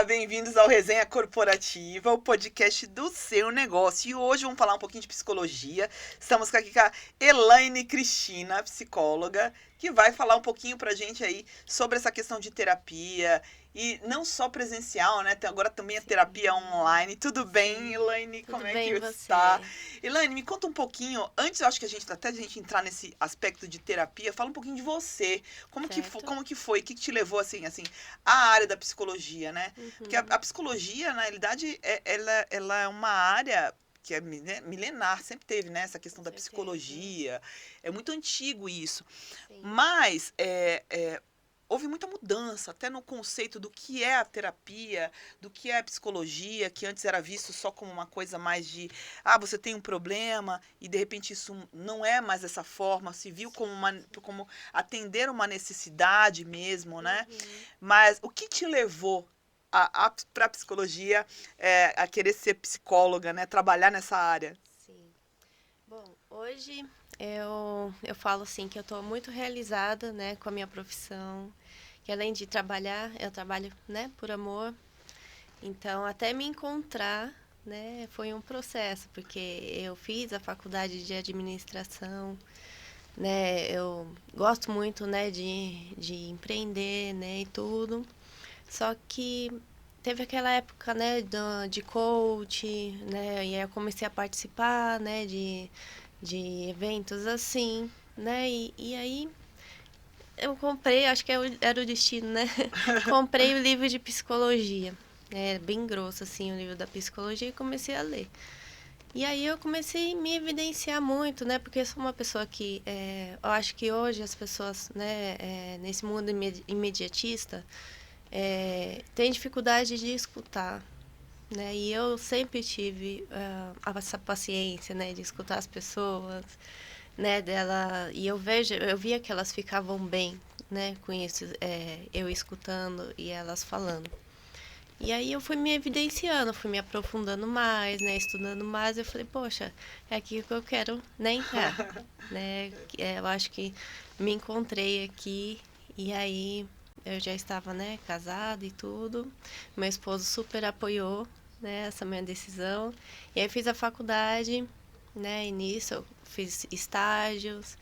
bem-vindos ao Resenha Corporativa, o podcast do seu negócio. E hoje vamos falar um pouquinho de psicologia. Estamos aqui com a Elaine Cristina, psicóloga, que vai falar um pouquinho pra gente aí sobre essa questão de terapia. E não só presencial, né? Agora também a terapia online. Tudo bem, Elaine? Tudo Como é bem, que você? está? Elaine, me conta um pouquinho, antes eu acho que até a gente entrar nesse aspecto de terapia, fala um pouquinho de você. Como que foi? O que te levou, assim, à área da psicologia, né? Porque a psicologia, na realidade, ela é uma área que é milenar, sempre teve, né? Essa questão da psicologia. É muito antigo isso. Sim. Mas houve muita mudança, até no conceito do que é a terapia, do que é a psicologia, que antes era visto só como uma coisa mais de, você tem um problema, e de repente isso não é mais dessa forma, se viu como atender uma necessidade mesmo, né? Mas o que te levou para a psicologia, a querer ser psicóloga, né? Trabalhar nessa área? Sim. Bom, hoje eu falo assim que eu estou muito realizada, né, com a minha profissão, que além de trabalhar, eu trabalho, né, por amor. Então, até me encontrar, né, foi um processo, porque eu fiz a faculdade de administração, né, eu gosto muito, né, de empreender, né, e tudo. Só que teve aquela época, né, de coach, né, e aí eu comecei a participar, né, de eventos assim, né, e aí eu comprei, acho que era o destino, né, comprei o livro de psicologia, bem grosso, assim, o livro da psicologia, e comecei a ler. E aí eu comecei a me evidenciar muito, né, porque eu sou uma pessoa que, eu acho que hoje as pessoas, né, nesse mundo imediatista, tem dificuldade de escutar, né? E eu sempre tive essa paciência, né, de escutar as pessoas, né, e eu via que elas ficavam bem, né, com isso, eu escutando e elas falando. E aí eu fui me evidenciando, fui me aprofundando mais, né, estudando mais. Eu falei, poxa, é aqui que eu quero, né, entrar, né? Eu acho que me encontrei aqui e aí eu já estava, né, casada e tudo. Meu esposo super apoiou, né, essa minha decisão. E aí fiz a faculdade, né, e nisso eu fiz estágios,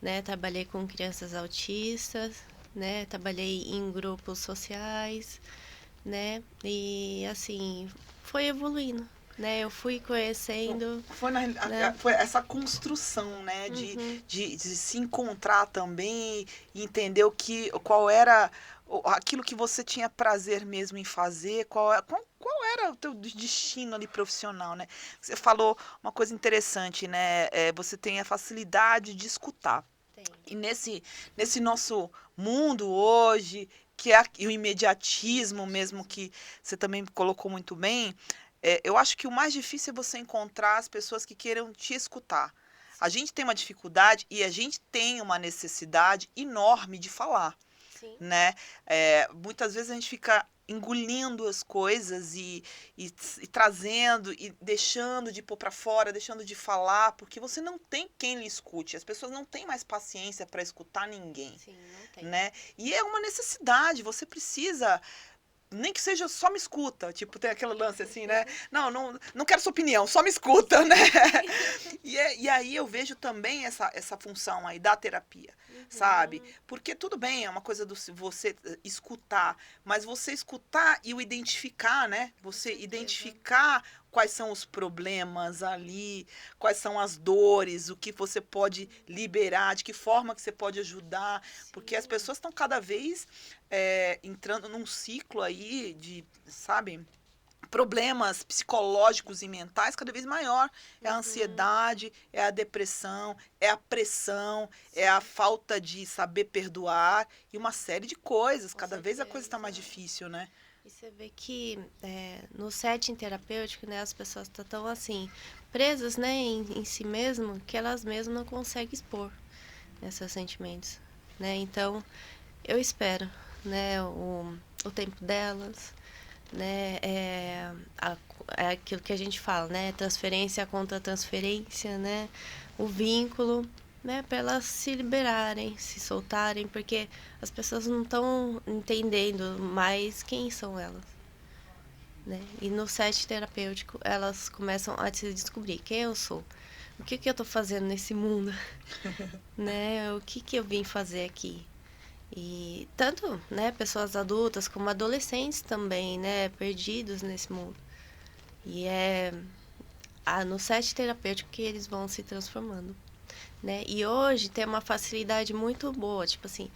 né, trabalhei com crianças autistas, né, trabalhei em grupos sociais, né? E assim, foi evoluindo, né? Eu fui conhecendo, né? Foi essa construção, né? Uhum. De se encontrar também e entender qual era aquilo que você tinha prazer mesmo em fazer, qual era o teu destino ali profissional, né? Você falou uma coisa interessante, né? Você tem a facilidade de escutar. Tem. E nesse nosso mundo hoje, que é o imediatismo mesmo, que você também colocou muito bem, eu acho que o mais difícil é você encontrar as pessoas que queiram te escutar. A gente tem uma dificuldade e a gente tem uma necessidade enorme de falar, Sim. né? Muitas vezes a gente fica engolindo as coisas e trazendo e deixando de pôr para fora, deixando de falar, porque você não tem quem lhe escute. As pessoas não têm mais paciência para escutar ninguém, Sim, não tem. né? E é uma necessidade, você precisa, nem que seja só me escuta, tipo, tem aquele lance assim, né? Não quero sua opinião, só me escuta, né? E aí eu vejo também essa função aí da terapia, sabe? Porque tudo bem, é uma coisa do você escutar, mas você escutar e o identificar, né? Você identificar quais são os problemas ali, quais são as dores, o que você pode liberar, de que forma que você pode ajudar, porque as pessoas estão cada vez entrando num ciclo aí de, sabe, problemas psicológicos e mentais cada vez maior. É a ansiedade, é a depressão, é a pressão, é a falta de saber perdoar e uma série de coisas. Com Cada vez a coisa está mais certeza. difícil, né? E você vê que no setting terapêutico, né, as pessoas estão tão assim, presas, né, em si mesmo, que elas mesmas não conseguem expor, né, seus sentimentos, né? Então, eu espero, né, o tempo delas, né, é aquilo que a gente fala, né, transferência contra transferência, né, o vínculo, né, para elas se liberarem, se soltarem, porque as pessoas não estão entendendo mais quem são elas, né? E no set terapêutico, elas começam a se descobrir quem eu sou. O que eu tô fazendo nesse mundo? Né? O que eu vim fazer aqui? E tanto, né, pessoas adultas como adolescentes também, né, perdidos nesse mundo. E é no set terapêutico que eles vão se transformando, né? E hoje tem uma facilidade muito boa, tipo assim,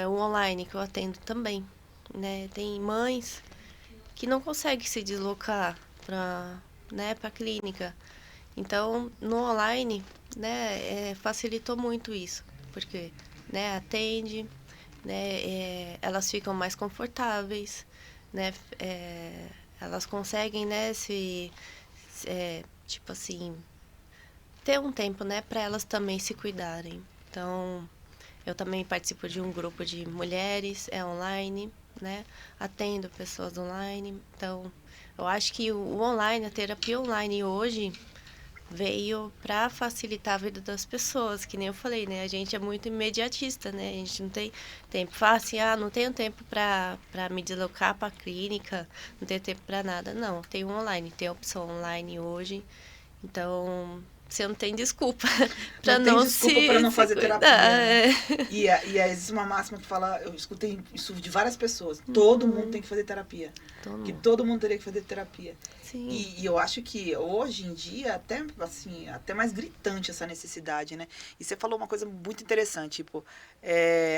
o online que eu atendo também, né? Tem mães que não conseguem se deslocar para, né, para clínica. Então, no online, né, facilitou muito isso, porque, né, atende, né, elas ficam mais confortáveis, né, elas conseguem, né, tipo assim, ter um tempo, né, para elas também se cuidarem. Então, eu também participo de um grupo de mulheres, online, né, atendo pessoas online. Então, eu acho que o online, a terapia online hoje veio para facilitar a vida das pessoas, que nem eu falei, né? A gente é muito imediatista, né? A gente não tem tempo. Fala assim, não tenho tempo para me deslocar para a clínica, não tenho tempo para nada. Não, tem um online, tem a opção online hoje. Então, você não tem desculpa para Não tem não desculpa para não se fazer cuidar. terapia, né? E existe uma máxima que fala, eu escutei isso de várias pessoas, todo mundo tem que fazer terapia. Que todo mundo teria que fazer terapia. Sim. E eu acho que hoje em dia, até assim, até mais gritante essa necessidade, né? E você falou uma coisa muito interessante, tipo,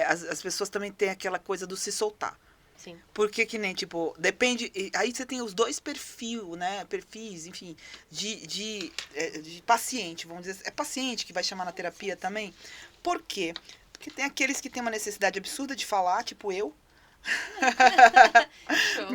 as pessoas também têm aquela coisa do se soltar. Sim. Porque que nem, tipo, depende. Aí você tem os dois perfis, enfim, de paciente, vamos dizer. É paciente que vai chamar na terapia também. Por quê? Porque tem aqueles que têm uma necessidade absurda de falar, tipo eu.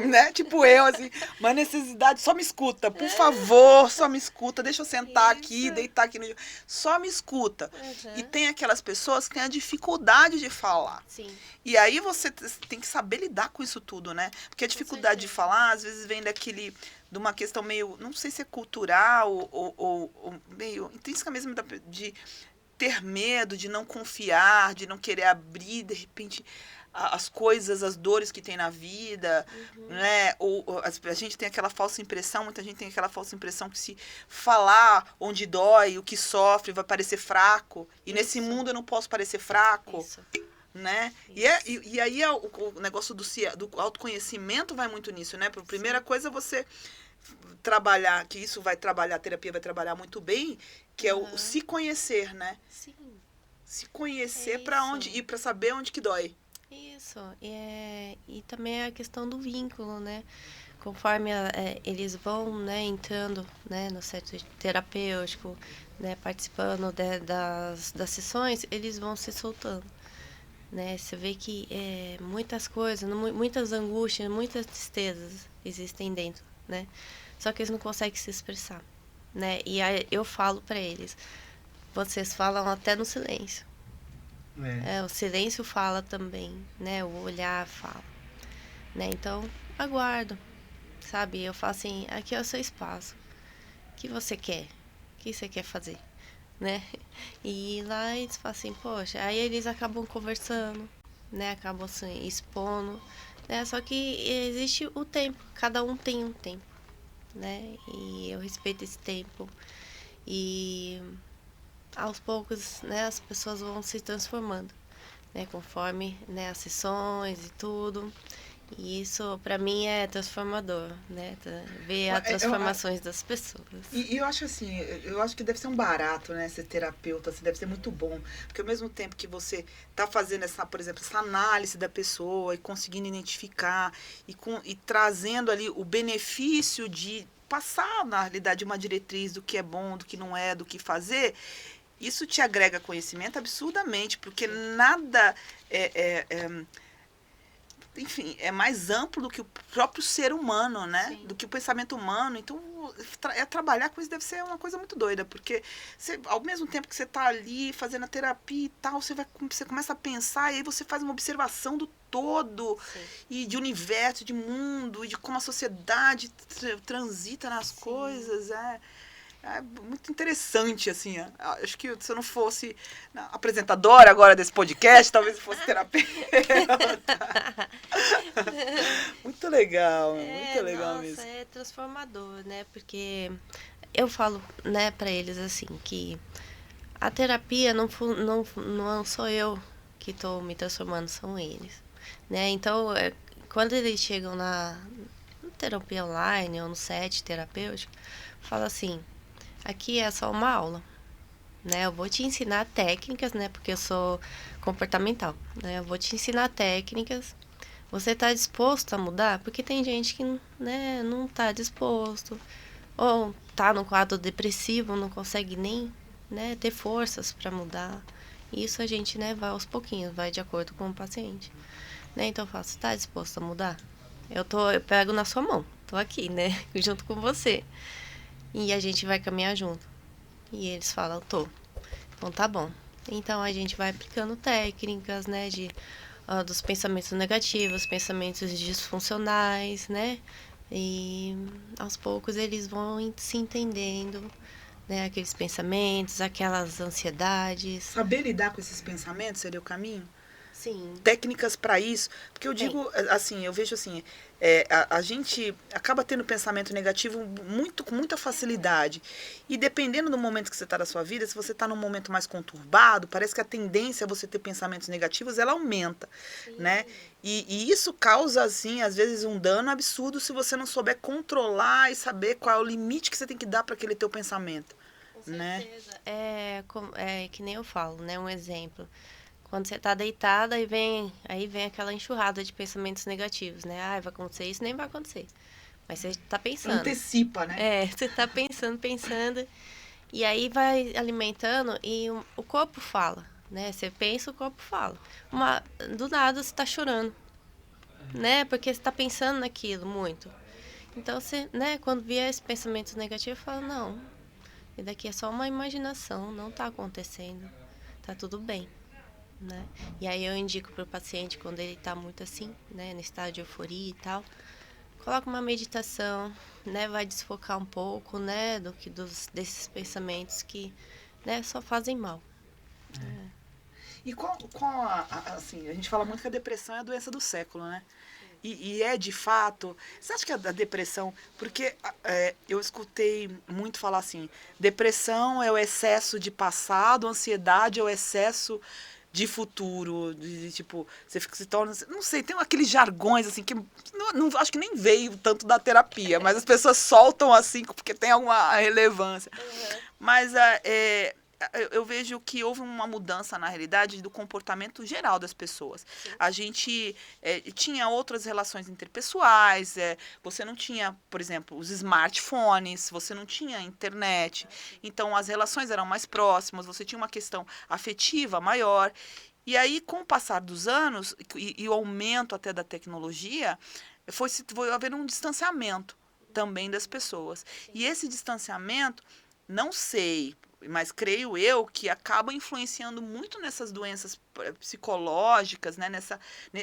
Né? Tipo eu, assim, uma necessidade, só me escuta, por favor, só me escuta, deixa eu sentar aqui, deitar aqui no... Só me escuta. E tem aquelas pessoas que têm a dificuldade de falar. Sim. E aí você tem que saber lidar com isso tudo, né? Porque a dificuldade de falar, às vezes, vem de uma questão meio, não sei se é cultural ou meio intrínseca mesmo de ter medo, de não confiar, de não querer abrir, de repente, as coisas, as dores que tem na vida, né? Ou a gente tem aquela falsa impressão, muita gente tem aquela falsa impressão que se falar onde dói, o que sofre, vai parecer fraco. E nesse mundo eu não posso parecer fraco. Isso. Né? E aí o negócio do autoconhecimento vai muito nisso, né? Por primeira coisa, você trabalhar, que isso vai trabalhar, a terapia vai trabalhar muito bem, que é o se conhecer, né? Sim. Se conhecer para onde ir, para saber onde que dói. Isso. E também a questão do vínculo, né? Conforme eles vão, né, entrando, né, no set terapêutico, né, participando das sessões, eles vão se soltando. Né? Você vê que muitas coisas, muitas angústias, muitas tristezas existem dentro, né? Só que eles não conseguem se expressar, né? E aí eu falo para eles, vocês falam até no silêncio. O silêncio fala também, né? O olhar fala, né? Então, aguardo, sabe? Eu falo assim, aqui é o seu espaço. O que você quer? O que você quer fazer? Né? E lá eles falam assim, poxa, aí eles acabam conversando, né? Acabam se expondo, né? Só que existe o tempo, cada um tem um tempo, né? E eu respeito esse tempo. E aos poucos, né, as pessoas vão se transformando, né? Conforme, né, as sessões e tudo. E isso, para mim, é transformador, né? Ver as transformações das pessoas. E eu acho assim, eu acho que deve ser um barato, né? Ser terapeuta, assim, deve ser muito bom. Porque ao mesmo tempo que você tá fazendo por exemplo, essa análise da pessoa e conseguindo identificar e trazendo ali o benefício de passar, na realidade, uma diretriz do que é bom, do que não é, do que fazer, isso te agrega conhecimento absurdamente, porque nada enfim, é mais amplo do que o próprio ser humano, né? Sim. Do que o pensamento humano. Então, trabalhar com isso deve ser uma coisa muito doida, porque ao mesmo tempo que você está ali fazendo a terapia e tal, você começa a pensar e aí você faz uma observação do todo. Sim. E de universo, de mundo, e de como a sociedade transita nas coisas. É muito interessante, assim. Acho que se eu não fosse apresentadora agora desse podcast, talvez eu fosse terapeuta. Muito legal Nossa, mesmo. é transformador, né? Porque eu falo, né, para eles assim, que a terapia não sou eu que estou me transformando, são eles, né? Então, quando eles chegam na terapia online ou no set terapêutico, fala assim, aqui é só uma aula, né? Eu vou te ensinar técnicas, né? Porque eu sou comportamental, né? Eu vou te ensinar técnicas. Você está disposto a mudar? Porque tem gente que, né, não está disposto, ou tá no quadro depressivo, não consegue nem, né, ter forças para mudar. Isso a gente, né, vai aos pouquinhos, vai de acordo com o paciente. Né? Então eu falo, você tá disposto a mudar? Eu pego na sua mão, tô aqui, né, junto com você. E a gente vai caminhar junto. E eles falam, tô. Então tá bom. Então a gente vai aplicando técnicas, né, dos pensamentos negativos, pensamentos disfuncionais, né? E aos poucos eles vão se entendendo, né? Aqueles pensamentos, aquelas ansiedades. Saber lidar com esses pensamentos seria o caminho? Sim. Técnicas para isso, porque eu Tem. digo assim, eu vejo assim, a gente acaba tendo pensamento negativo com muita facilidade, e dependendo do momento que você está na sua vida, se você está num momento mais conturbado, parece que a tendência a você ter pensamentos negativos, ela aumenta, Sim. né? E isso causa, assim, às vezes um dano absurdo se você não souber controlar e saber qual é o limite que você tem que dar para aquele teu pensamento, Com né? certeza. É que nem eu falo, né? Um exemplo. Quando você tá deitada, aí vem aquela enxurrada de pensamentos negativos, né? Ah, vai acontecer isso, nem vai acontecer. Mas você tá pensando. Antecipa, né? Você tá pensando. E aí vai alimentando e o corpo fala, né? Você pensa, o corpo fala. Do nada você tá chorando, né? Porque você tá pensando naquilo muito. Então você, né, quando vier esse pensamento negativo, fala, não, isso daqui é só uma imaginação, não tá acontecendo. Tá tudo bem. Né? E aí eu indico para o paciente quando ele está muito assim, né, no estado de euforia e tal, coloca uma meditação, né, vai desfocar um pouco, né, desses pensamentos que, né, só fazem mal. E assim, a gente fala muito que a depressão é a doença do século, né? E é de fato. Você acha que a depressão. Porque eu escutei muito falar assim: depressão é o excesso de passado, ansiedade é o excesso de futuro. Tipo, você fica, se torna. Não sei, tem aqueles jargões assim que não, acho que nem veio tanto da terapia, mas as pessoas soltam assim porque tem alguma relevância. Mas eu vejo que houve uma mudança na realidade do comportamento geral das pessoas. A gente tinha outras relações interpessoais, você não tinha, por exemplo, os smartphones, você não tinha internet, então as relações eram mais próximas, você tinha uma questão afetiva maior. E aí, com o passar dos anos e o aumento até da tecnologia, foi haver um distanciamento também das pessoas. E esse distanciamento, não sei, mas creio eu que acaba influenciando muito nessas doenças psicológicas, né?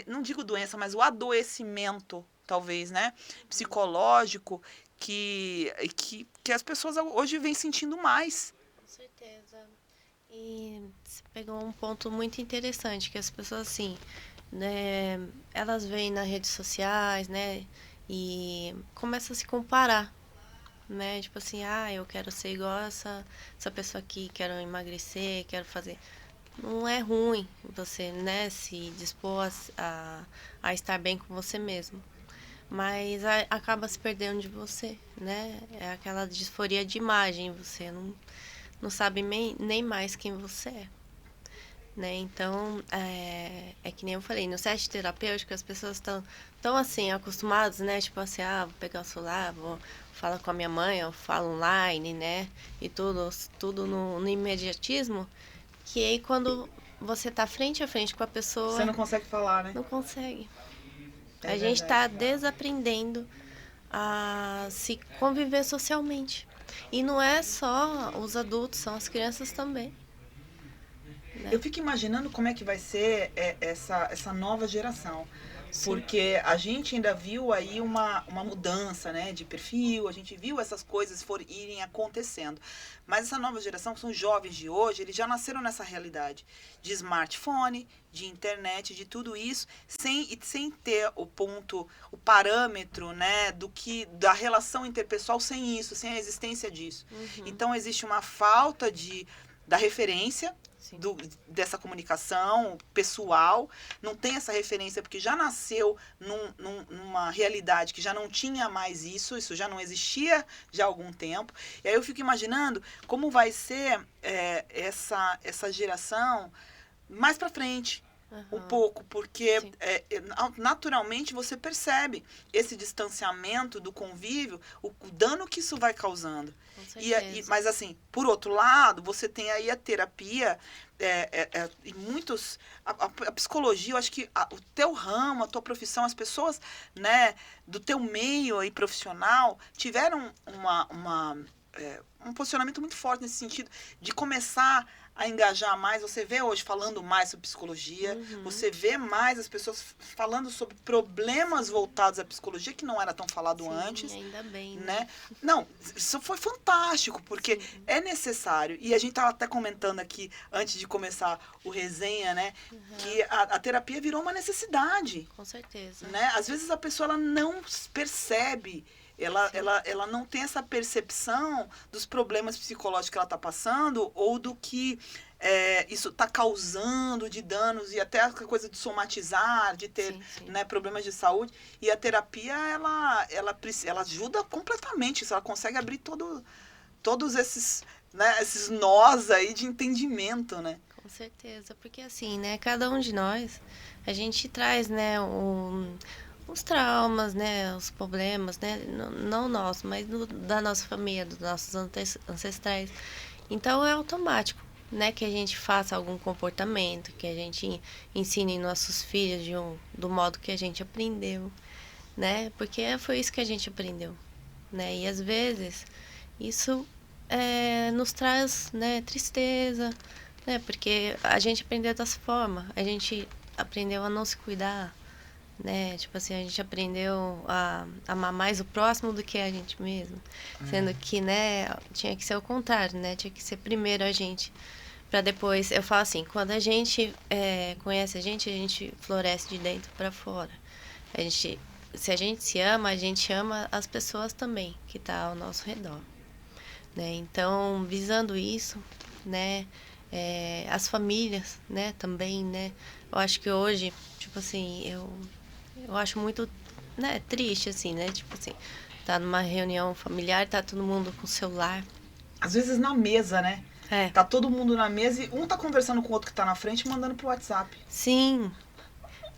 Não digo doença, mas o adoecimento, talvez, né? Psicológico que as pessoas hoje vêm sentindo mais. Com certeza. E você pegou um ponto muito interessante, que as pessoas, assim, né, elas veem nas redes sociais, né, e começam a se comparar, né, tipo assim, eu quero ser igual essa pessoa aqui, quero emagrecer, quero fazer. Não é ruim você, né, se dispor a estar bem com você mesmo. Mas acaba se perdendo de você, né? É aquela disforia de imagem, você não sabe nem mais quem você é. Né? Então, é que nem eu falei, no set terapêutico as pessoas estão tão assim, acostumadas, né? Tipo assim, vou pegar o celular, vou falar com a minha mãe, eu falo online, né? E tudo no imediatismo, que aí quando você tá frente a frente com a pessoa... Você não consegue falar, né? Não consegue. É a gente tá verdade. desaprendendo a se conviver socialmente. E não é só os adultos, são as crianças também. Né? Eu fico imaginando como é que vai ser essa nova geração. Sim. Porque a gente ainda viu aí uma mudança, né, de perfil, a gente viu essas coisas irem acontecendo. Mas essa nova geração, que são os jovens de hoje, eles já nasceram nessa realidade de smartphone, de internet, de tudo isso, sem ter o parâmetro, né, da relação interpessoal sem isso, sem a existência disso. Então existe uma falta da referência, Sim. Dessa comunicação pessoal, não tem essa referência porque já nasceu numa realidade que já não tinha mais isso já não existia já há algum tempo. E aí eu fico imaginando como vai ser essa geração mais para frente. Um pouco, porque naturalmente você percebe esse distanciamento do convívio, o dano que isso vai causando. Mas assim, por outro lado, você tem aí a terapia, e muitos. A psicologia, eu acho que o teu ramo, a tua profissão, as pessoas, né, do teu meio aí profissional tiveram um posicionamento muito forte nesse sentido de começar a engajar mais. Você vê hoje falando mais sobre psicologia, você vê mais as pessoas falando sobre problemas voltados à psicologia que não era tão falado antes. Ainda bem, né? Não, isso foi fantástico, porque é necessário. E a gente estava até comentando aqui, antes de começar o resenha, né? Que a terapia virou uma necessidade. Com certeza. Né? Às vezes a pessoa ela não percebe, ela não tem essa percepção dos problemas psicológicos que ela está passando ou do que isso está causando de danos e até a coisa de somatizar, de ter né, problemas de saúde. E a terapia, ela ajuda completamente isso, ela consegue abrir todos esses, né, esses nós aí de entendimento, né? Com certeza, porque assim, né, cada um de nós, a gente traz, né, os traumas, né, os problemas, né, não nós, mas da nossa família, dos nossos ancestrais. Então é automático, né, que a gente faça algum comportamento, que a gente ensine nossos filhos do modo que a gente aprendeu, né, porque foi isso que a gente aprendeu, né, e às vezes isso nos traz, né, tristeza, né, porque a gente aprendeu dessa forma, a gente aprendeu a não se cuidar, né? Tipo assim, a gente aprendeu a amar mais o próximo do que a gente mesmo. Sendo que, né, tinha que ser o contrário, né? Tinha que ser primeiro a gente, para depois... Eu falo assim, quando a gente conhece a gente floresce de dentro para fora. Se a gente se ama, a gente ama as pessoas também, que tá ao nosso redor. Né? Então, visando isso, né... as famílias, né, também, né? Eu acho que hoje, tipo assim, eu acho muito, né, triste, assim, né? Tipo assim, tá numa reunião familiar, tá todo mundo com o celular. Às vezes na mesa, né? Tá todo mundo na mesa e um tá conversando com o outro que tá na frente e mandando pro WhatsApp. Sim.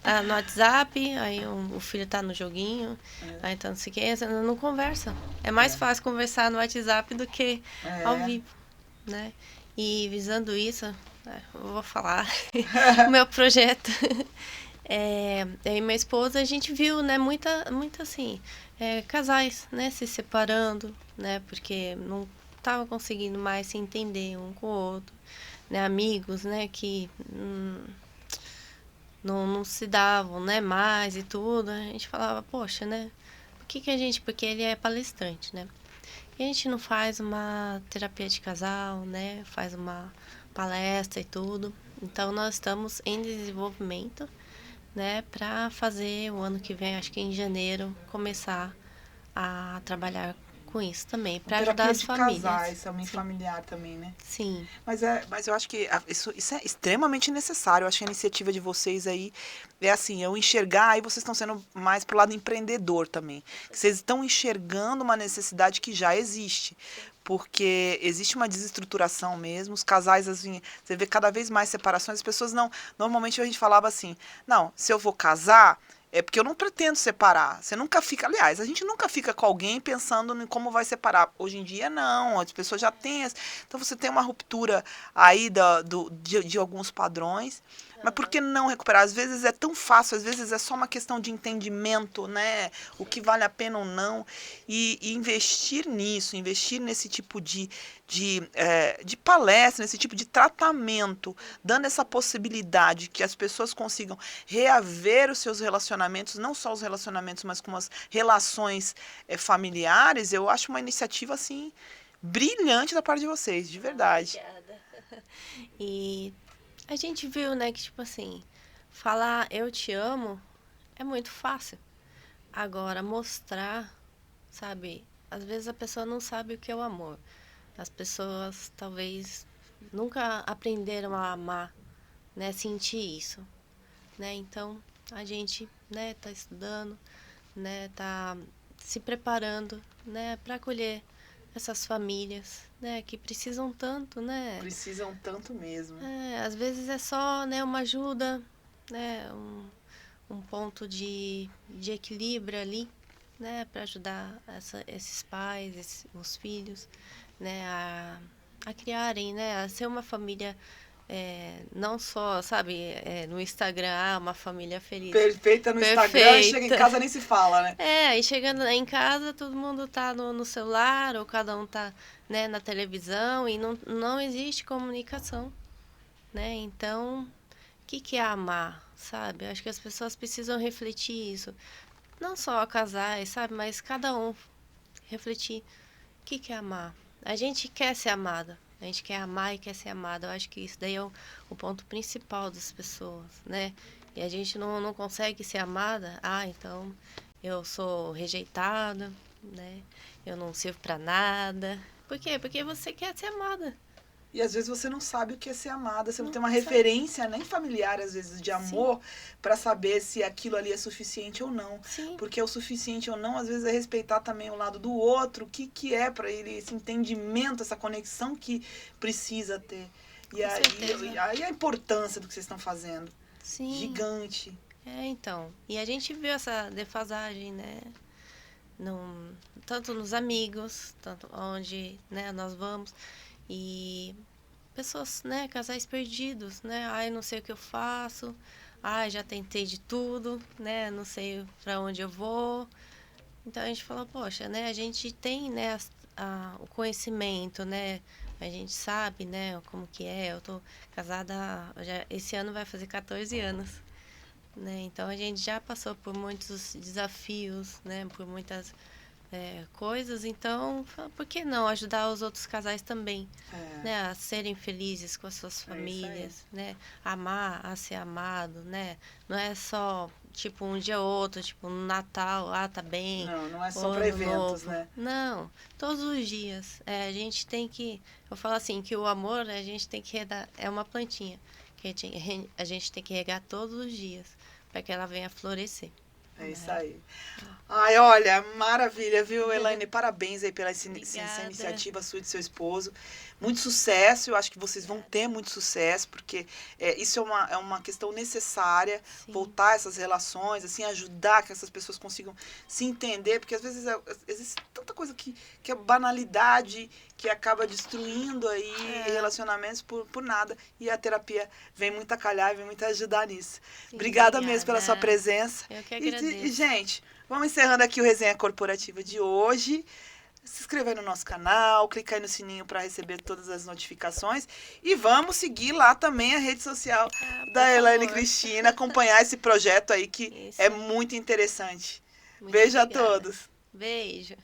Tá no WhatsApp, aí o filho tá no joguinho, aí tá não sei o que, não conversa. É mais fácil conversar no WhatsApp do que ao vivo, né? E visando isso, eu vou falar, o meu projeto... eu e minha esposa, a gente viu, né, muita assim, casais, né, se separando, né, porque não estavam conseguindo mais se entender um com o outro, né, amigos, né, que não se davam, né, mais e tudo. A gente falava, poxa, né, porque ele é palestrante, né, e a gente não faz uma terapia de casal, né, faz uma palestra e tudo. Então, nós estamos em desenvolvimento, né, para fazer o ano que vem, acho que em janeiro, começar a trabalhar com isso também, para ajudar as famílias. Casais, também familiar também, né? Sim. Mas eu acho que isso é extremamente necessário. Eu acho que a iniciativa de vocês aí é assim, eu enxergar, aí vocês estão sendo mais pro lado empreendedor também. Vocês estão enxergando uma necessidade que já existe. Porque existe uma desestruturação mesmo, os casais, assim, você vê cada vez mais separações, as pessoas não... Normalmente a gente falava assim, não, se eu vou casar, é porque eu não pretendo separar. Você nunca fica... Aliás, a gente nunca fica com alguém pensando em como vai separar. Hoje em dia, não. As pessoas já têm... Então, você tem uma ruptura aí de alguns padrões. Mas por que não recuperar? Às vezes é tão fácil, às vezes é só uma questão de entendimento, né? O que vale a pena ou não. E investir nisso, investir nesse tipo de de palestra, nesse tipo de tratamento, dando essa possibilidade que as pessoas consigam reaver os seus relacionamentos, não só os relacionamentos, mas com as relações familiares, eu acho uma iniciativa, assim, brilhante da parte de vocês, de verdade. Obrigada. E a gente viu, né, que tipo assim, falar eu te amo é muito fácil. Agora, mostrar, sabe? Às vezes a pessoa não sabe o que é o amor. As pessoas talvez nunca aprenderam a amar, né? Sentir isso, né? Então, a gente, né, tá estudando, né, tá se preparando, né, para acolher essas famílias, né, que precisam tanto, né? Precisam tanto mesmo. Às vezes é só, né, uma ajuda, né, um ponto de equilíbrio ali, né, para ajudar esses pais, os filhos, né, a criarem, né, a ser uma família, não só, sabe, no Instagram, uma família feliz. Perfeita no Instagram, chega em casa nem se fala, né? E chegando em casa, todo mundo tá no celular, ou cada um tá, né, na televisão, e não existe comunicação, né, então, o que é amar, sabe? Eu acho que as pessoas precisam refletir isso. Não só casais, sabe? Mas cada um refletir o que é amar. A gente quer ser amada. A gente quer amar e quer ser amada. Eu acho que isso daí é o ponto principal das pessoas, né? E a gente não consegue ser amada. Então eu sou rejeitada, né? Eu não sirvo pra nada. Por quê? Porque você quer ser amada. E às vezes você não sabe o que é ser amada, você não tem uma sabe. Referência nem familiar, às vezes, de amor, para saber se aquilo ali é suficiente ou não. Sim. Porque o suficiente ou não, às vezes, é respeitar também o lado do outro, o que é para ele, esse entendimento, essa conexão que precisa ter. E aí a importância do que vocês estão fazendo. Sim. Gigante. Então. E a gente viu essa defasagem, né? Tanto nos amigos, tanto onde, né, nós vamos. E pessoas, né, casais perdidos, né? Ai, não sei o que eu faço. Ai, já tentei de tudo, né? Não sei para onde eu vou. Então a gente fala, poxa, né? A gente tem, né, o conhecimento, né? A gente sabe, né, como que é. Eu tô casada, esse ano vai fazer 14 anos, né? Então a gente já passou por muitos desafios, né? Por muitas coisas, então por que não ajudar os outros casais também, né, a serem felizes com as suas famílias, né, amar, a ser amado, né, não é só tipo um dia ou outro, tipo no Natal, tá bem, não é só para eventos, novo. né, não, todos os dias, a gente tem que, eu falo assim, que o amor a gente tem que regar, é uma plantinha que a gente tem que regar todos os dias para que ela venha florescer. É isso aí. Ai, olha, maravilha, viu, Elaine? Parabéns aí pela essa iniciativa sua e do seu esposo. Muito sucesso, eu acho que vocês vão ter muito sucesso, porque isso é uma questão necessária, Sim. Voltar essas relações, assim, ajudar que essas pessoas consigam se entender, porque às vezes existe tanta coisa que é banalidade, que acaba destruindo aí relacionamentos por nada, e a terapia vem muito a calhar, vem muito ajudar nisso. Sim, Obrigada mesmo pela sua presença. Eu que agradeço. E, gente, vamos encerrando aqui o Resenha Corporativa de hoje. Se inscreva aí no nosso canal, clica aí no sininho para receber todas as notificações. E vamos seguir lá também a rede social da Elaine Cristina, acompanhar esse projeto aí que é muito interessante. Beijo a todos. Beijo.